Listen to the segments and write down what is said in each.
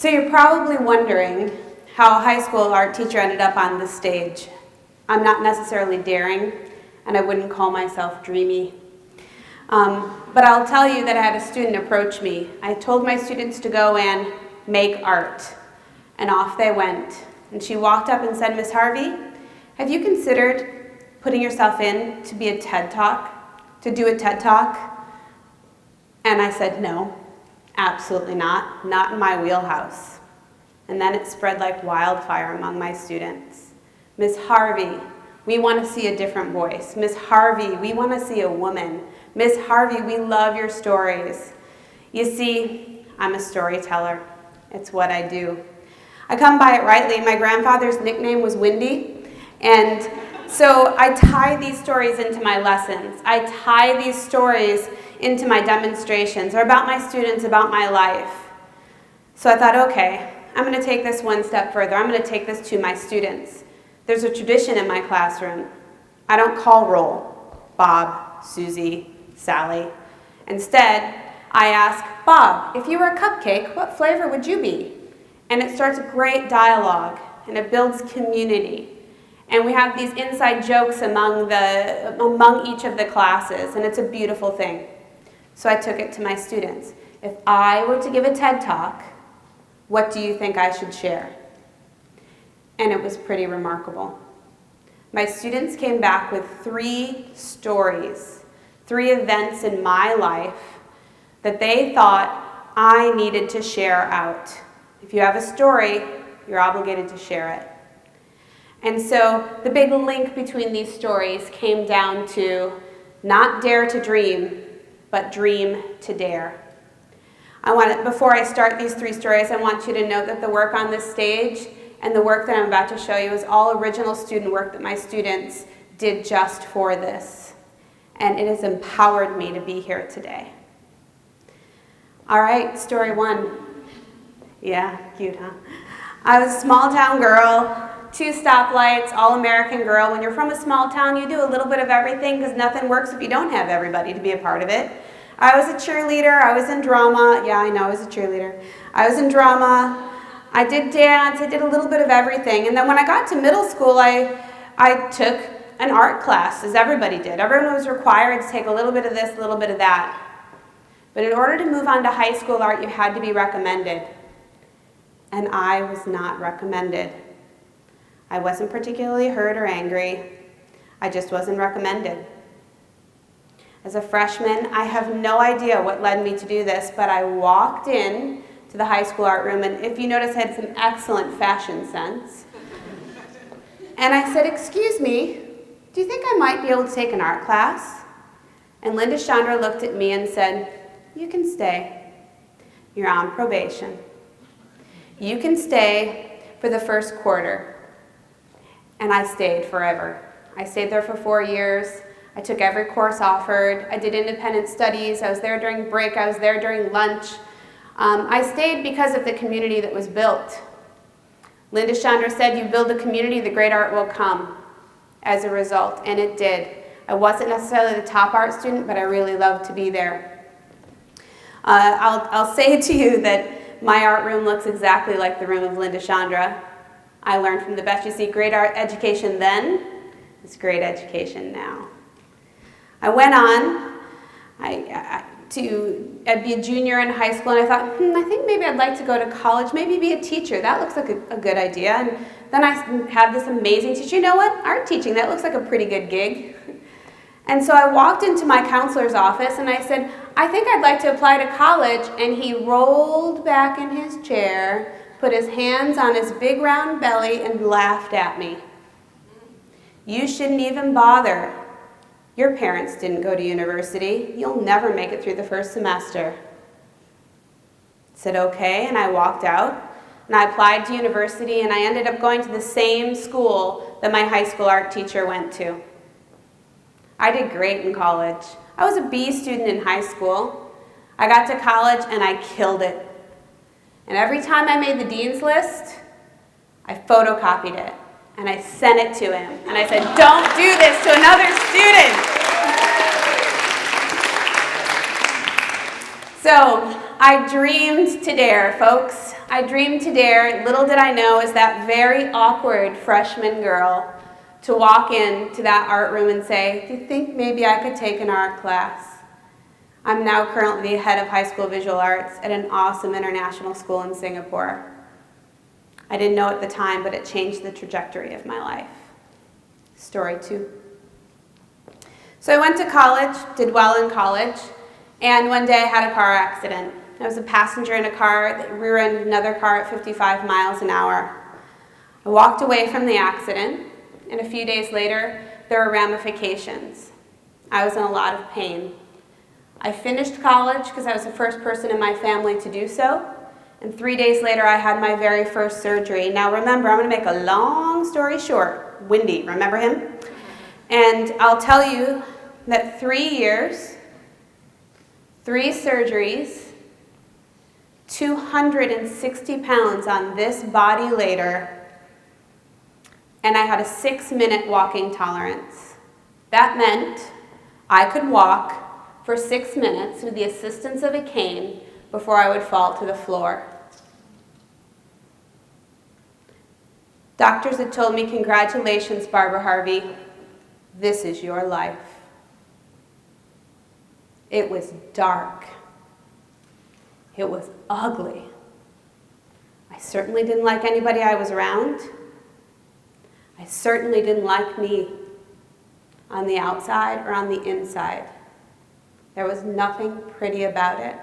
So you're probably wondering how a high school art teacher ended up on this stage. I'm not necessarily daring, and I wouldn't call myself dreamy. But I'll tell you that I had a student approach me. I told my students to go and make art, and off they went. And she walked up and said, "Miss Harvey, have you considered putting yourself in to be a TED Talk, to do a TED Talk?" And I said, "No, absolutely not in my wheelhouse." And then it spread like wildfire among my students. "Miss Harvey, we want to see a different voice. Miss Harvey, we want to see a woman. Miss Harvey, we love your stories." You see, I'm a storyteller. It's what I do. I come by it rightly. My grandfather's nickname was Windy, and so I tie these stories into my lessons. I tie these stories into my demonstrations, or about my students, about my life. So I thought, okay, I'm going to take this one step further. I'm going to take this to my students. There's a tradition in my classroom. I don't call roll, Bob, Susie, Sally. Instead, I ask, "Bob, if you were a cupcake, what flavor would you be?" And it starts a great dialogue, and it builds community. And we have these inside jokes among each of the classes, and it's a beautiful thing. So I took it to my students. If I were to give a TED Talk, what do you think I should share? And it was pretty remarkable. My students came back with 3 stories, 3 events in my life that they thought I needed to share out. If you have a story, you're obligated to share it. And so the big link between these stories came down to not dare to dream, but dream to dare. Before I start these 3 stories, I want you to know that the work on this stage and the work that I'm about to show you is all original student work that my students did just for this. And it has empowered me to be here today. All right, story 1. Yeah, cute, huh? I was a small town girl, 2 stoplights, all-American girl. When you're from a small town, you do a little bit of everything because nothing works if you don't have everybody to be a part of it. I was a cheerleader. I was in drama. Yeah, I know, I was a cheerleader. I was in drama. I did dance. I did a little bit of everything. And then when I got to middle school, I took an art class, as everybody did. Everyone was required to take a little bit of this, a little bit of that. But in order to move on to high school art, you had to be recommended. And I was not recommended. I wasn't particularly hurt or angry. I just wasn't recommended. As a freshman, I have no idea what led me to do this, but I walked in to the high school art room, and if you notice, I had some excellent fashion sense. And I said, "Excuse me, do you think I might be able to take an art class?" And Linda Chandra looked at me and said, "You can stay. You're on probation. You can stay for the first quarter." And I stayed forever. I stayed there for 4 years. I took every course offered. I did independent studies. I was there during break. I was there during lunch. I stayed because of the community that was built. Linda Chandra said, "You build a community, the great art will come." As a result, and it did. I wasn't necessarily the top art student, but I really loved to be there. I'll say to you that my art room looks exactly like the room of Linda Chandra. I learned from the best. You see, great art education then is great education now. I went on to be a junior in high school, and I thought, I think maybe I'd like to go to college, maybe be a teacher. That looks like a good idea. And then I had this amazing teacher. You know what? Art teaching, that looks like a pretty good gig. And so I walked into my counselor's office and I said, "I think I'd like to apply to college." And he rolled back in his chair, put his hands on his big round belly, and laughed at me. "You shouldn't even bother. Your parents didn't go to university. You'll never make it through the first semester." I said, "Okay," and I walked out. And I applied to university, and I ended up going to the same school that my high school art teacher went to. I did great in college. I was a B student in high school. I got to college, and I killed it. And every time I made the dean's list, I photocopied it, and I sent it to him. And I said, "Don't do this to another student." So, I dreamed to dare, folks. I dreamed to dare. Little did I know, as that very awkward freshman girl, to walk into that art room and say, do you think maybe I could take an art class? I'm now currently the head of high school visual arts at an awesome international school in Singapore. I didn't know at the time, but it changed the trajectory of my life. Story 2. So I went to college, did well in college, and one day I had a car accident. I was a passenger in a car that rear-ended another car at 55 miles an hour. I walked away from the accident, and a few days later, there were ramifications. I was in a lot of pain. I finished college because I was the first person in my family to do so, and 3 days later, I had my very first surgery. Now remember, I'm going to make a long story short. Windy, remember him? And I'll tell you that 3 years, 3 surgeries, 260 pounds on this body later, and I had a 6-minute walking tolerance. That meant I could walk for 6 minutes with the assistance of a cane before I would fall to the floor. Doctors had told me, congratulations, Barbara Harvey, this is your life. It was dark. It was ugly. I certainly didn't like anybody I was around. I certainly didn't like me on the outside or on the inside. There was nothing pretty about it.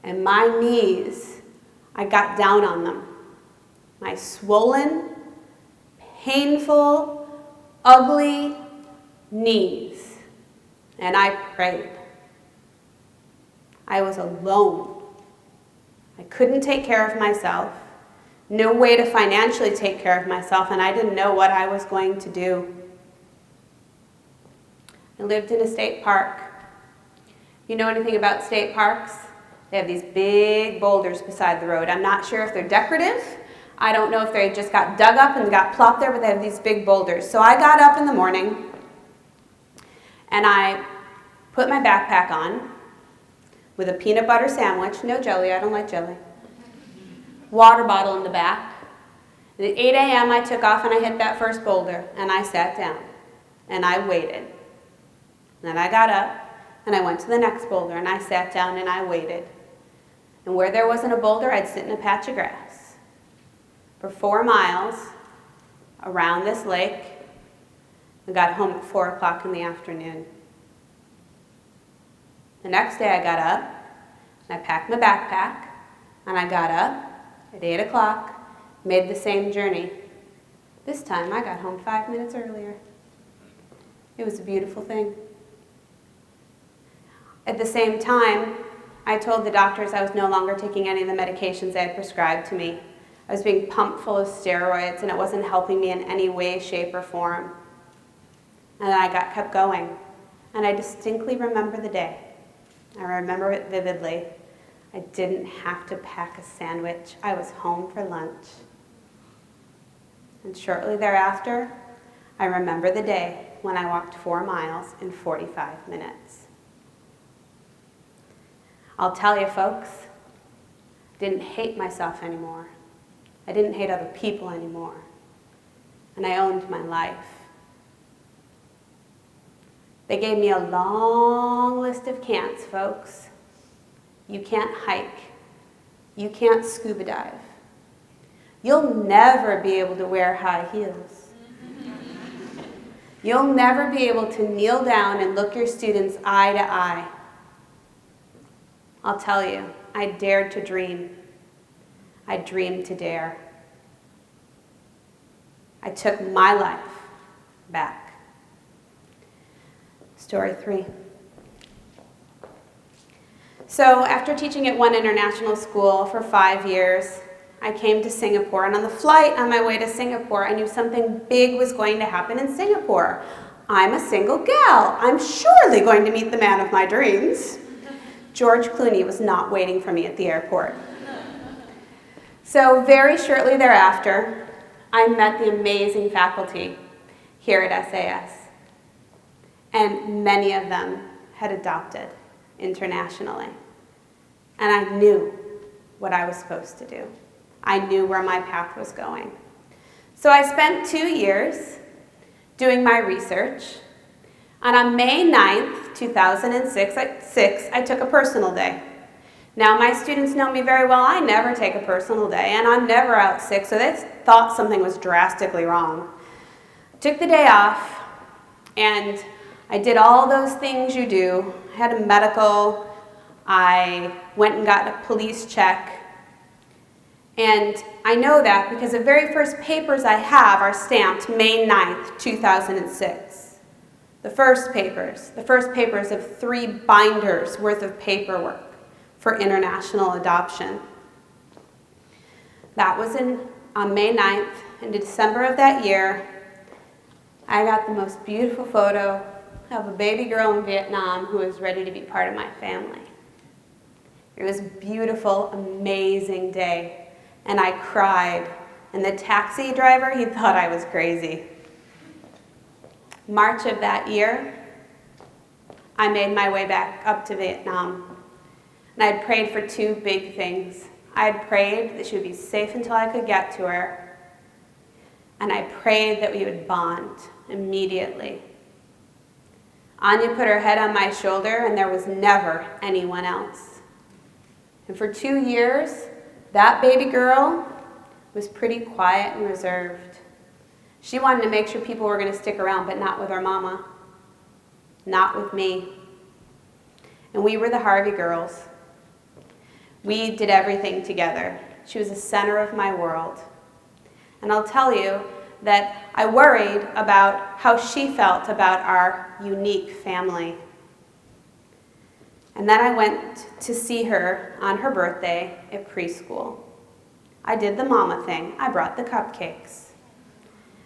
And my knees, I got down on them. My swollen, painful, ugly knees. And I prayed. I was alone. I couldn't take care of myself. No way to financially take care of myself, and I didn't know what I was going to do. I lived in a state park. You know anything about state parks? They have these big boulders beside the road. I'm not sure if they're decorative. I don't know if they just got dug up and got plopped there, but they have these big boulders. So I got up in the morning, and I put my backpack on with a peanut butter sandwich, no jelly, I don't like jelly, water bottle in the back. At 8 a.m. I took off and I hit that first boulder, and I sat down, and I waited. Then I got up, and I went to the next boulder, and I sat down, and I waited. And where there wasn't a boulder, I'd sit in a patch of grass. For 4 miles around this lake, I got home at 4 o'clock in the afternoon. The next day I got up, and I packed my backpack, and I got up at 8 o'clock, made the same journey. This time I got home 5 minutes earlier. It was a beautiful thing. At the same time, I told the doctors I was no longer taking any of the medications they had prescribed to me. I was being pumped full of steroids, and it wasn't helping me in any way, shape, or form. And then I kept going, and I distinctly remember the day. I remember it vividly. I didn't have to pack a sandwich. I was home for lunch. And shortly thereafter, I remember the day when I walked 4 miles in 45 minutes. I'll tell you, folks, I didn't hate myself anymore. I didn't hate other people anymore. And I owned my life. They gave me a long list of can'ts, folks. You can't hike. You can't scuba dive. You'll never be able to wear high heels. You'll never be able to kneel down and look your students eye to eye. I'll tell you, I dared to dream. I dreamed to dare. I took my life back. Story 3. So after teaching at one international school for 5 years, I came to Singapore, and on the flight on my way to Singapore, I knew something big was going to happen in Singapore. I'm a single gal. I'm surely going to meet the man of my dreams. George Clooney was not waiting for me at the airport. So very shortly thereafter, I met the amazing faculty here at SAS. And many of them had adopted internationally. And I knew what I was supposed to do. I knew where my path was going. So I spent 2 years doing my research. And on May 9th, 2006, I took a personal day. Now, my students know me very well. I never take a personal day, and I'm never out sick, so they thought something was drastically wrong. I took the day off, and I did all those things you do. I had a medical. I went and got a police check. And I know that because the very first papers I have are stamped May 9th, 2006. The first papers of 3 binders worth of paperwork for international adoption. That was on May 9th. In December of that year, I got the most beautiful photo of a baby girl in Vietnam who was ready to be part of my family. It was a beautiful, amazing day. And I cried, and the taxi driver, he thought I was crazy. March of that year, I made my way back up to Vietnam, and I had prayed for 2 big things. I had prayed that she would be safe until I could get to her, and I prayed that we would bond immediately. Anya put her head on my shoulder, and there was never anyone else. And for 2 years, that baby girl was pretty quiet and reserved. She wanted to make sure people were going to stick around, but not with her mama. Not with me. And we were the Harvey girls. We did everything together. She was the center of my world. And I'll tell you that I worried about how she felt about our unique family. And then I went to see her on her birthday at preschool. I did the mama thing. I brought the cupcakes.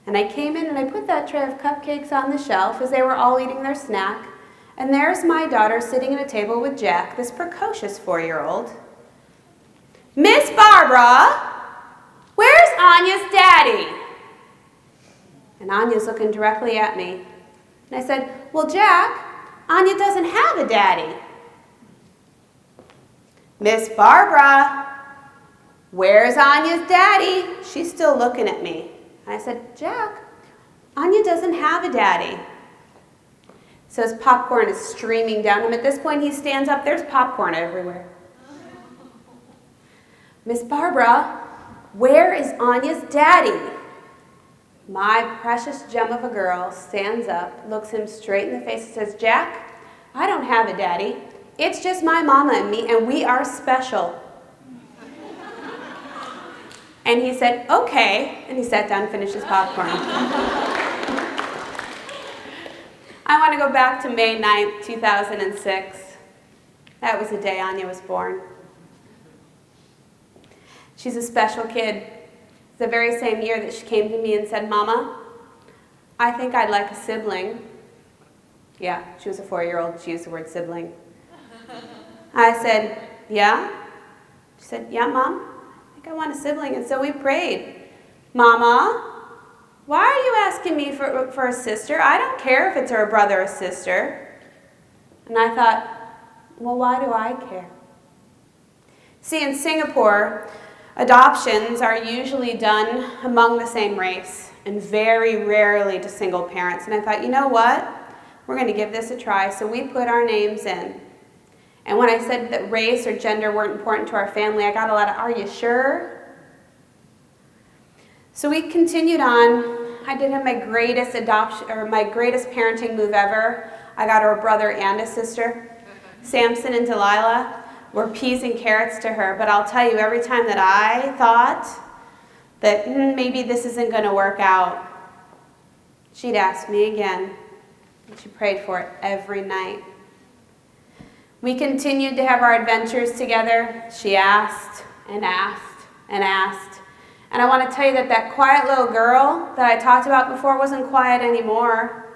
And I came in and I put that tray of cupcakes on the shelf as they were all eating their snack. And there's my daughter sitting at a table with Jack, this precocious 4-year-old. Miss Barbara, where's Anya's daddy? And Anya's looking directly at me. And I said, well, Jack, Anya doesn't have a daddy. Miss Barbara, where's Anya's daddy? She's still looking at me. And I said, Jack, Anya doesn't have a daddy. So his popcorn is streaming down him. At this point, he stands up. There's popcorn everywhere. Miss Barbara, where is Anya's daddy? My precious gem of a girl stands up, looks him straight in the face and says, Jack, I don't have a daddy. It's just my mama and me, and we are special. And he said, okay, and he sat down and finished his popcorn. I want to go back to May 9th, 2006. That was the day Anya was born. She's a special kid. It's the very same year that she came to me and said, Mama, I think I'd like a sibling. Yeah, she was a 4-year-old. She used the word sibling. I said, yeah? She said, yeah, Mom, I think I want a sibling. And so we prayed. Mama, why are you asking me for a sister? I don't care if it's a brother or sister. And I thought, well, why do I care? See, in Singapore, adoptions are usually done among the same race and very rarely to single parents. And I thought, you know what? We're going to give this a try. So we put our names in. And when I said that race or gender weren't important to our family, I got a lot of, are you sure? So we continued on. I did have my greatest parenting move ever. I got her a brother and a sister. Samson and Delilah were peas and carrots to her. But I'll tell you, every time that I thought that maybe this isn't going to work out, she'd ask me again. And she prayed for it every night. We continued to have our adventures together. She asked and asked and asked. And I want to tell you that that quiet little girl that I talked about before wasn't quiet anymore.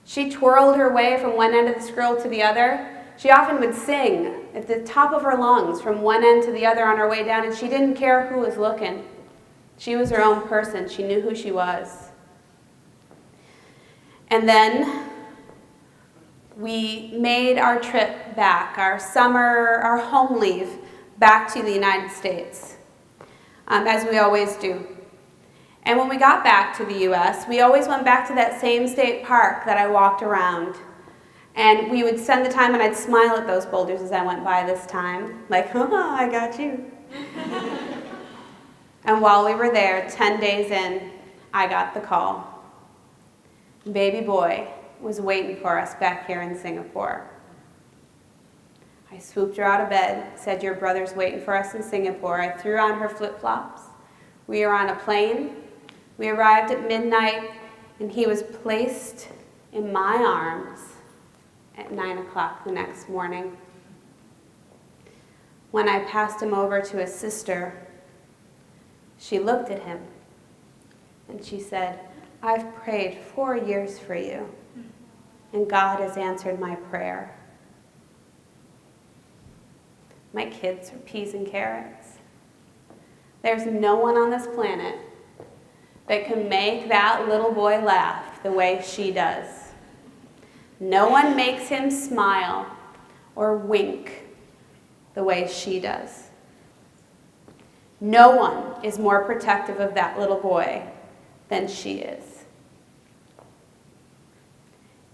She twirled her way from one end of the scroll to the other. She often would sing at the top of her lungs from one end to the other on her way down, and she didn't care who was looking. She was her own person. She knew who she was. And then we made our trip back, our home leave back to the United States, as we always do. And when we got back to the U.S., we always went back to that same state park that I walked around. And we would spend the time, and I'd smile at those boulders as I went by this time, like, oh, I got you. And while we were there, 10 days in, I got the call. Baby boy was waiting for us back here in Singapore. I swooped her out of bed, said, your brother's waiting for us in Singapore. I threw on her flip-flops. We were on a plane. We arrived at midnight, and he was placed in my arms at 9 o'clock the next morning. When I passed him over to his sister, she looked at him, and she said, I've prayed 4 years for you, and God has answered my prayer. My kids are peas and carrots. There's no one on this planet that can make that little boy laugh the way she does. No one makes him smile or wink the way she does. No one is more protective of that little boy than she is.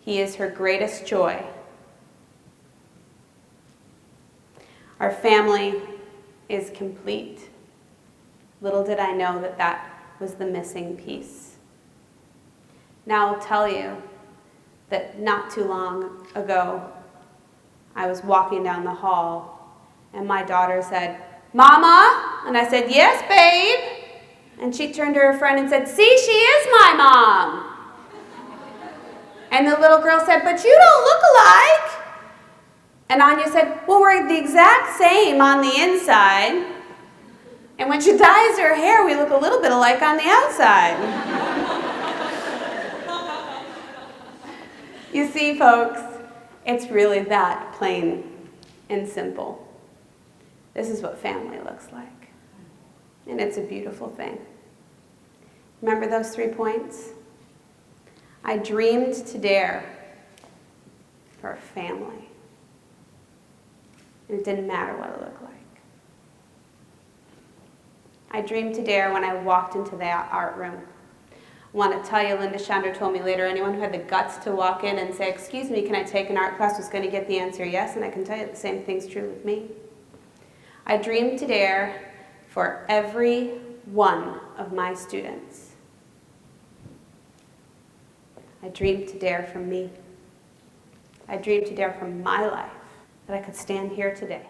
He is her greatest joy. Our family is complete. Little did I know that that was the missing piece. Now I'll tell you that not too long ago, I was walking down the hall, and my daughter said, Mama? And I said, yes, babe. And she turned to her friend and said, see, she is my mom. And the little girl said, but you don't look alike. And Anya said, well, we're the exact same on the inside. And when she dyes her hair, we look a little bit alike on the outside. You see, folks, it's really that plain and simple. This is what family looks like. And it's a beautiful thing. Remember those 3 points? I dreamed to dare for a family. And it didn't matter what it looked like. I dreamed to dare when I walked into that art room. I want to tell you, Linda Chandra told me later, anyone who had the guts to walk in and say, excuse me, can I take an art class, was going to get the answer yes, and I can tell you the same thing's true with me. I dreamed to dare for every one of my students. I dreamed to dare for me. I dreamed to dare for my life, that I could stand here today.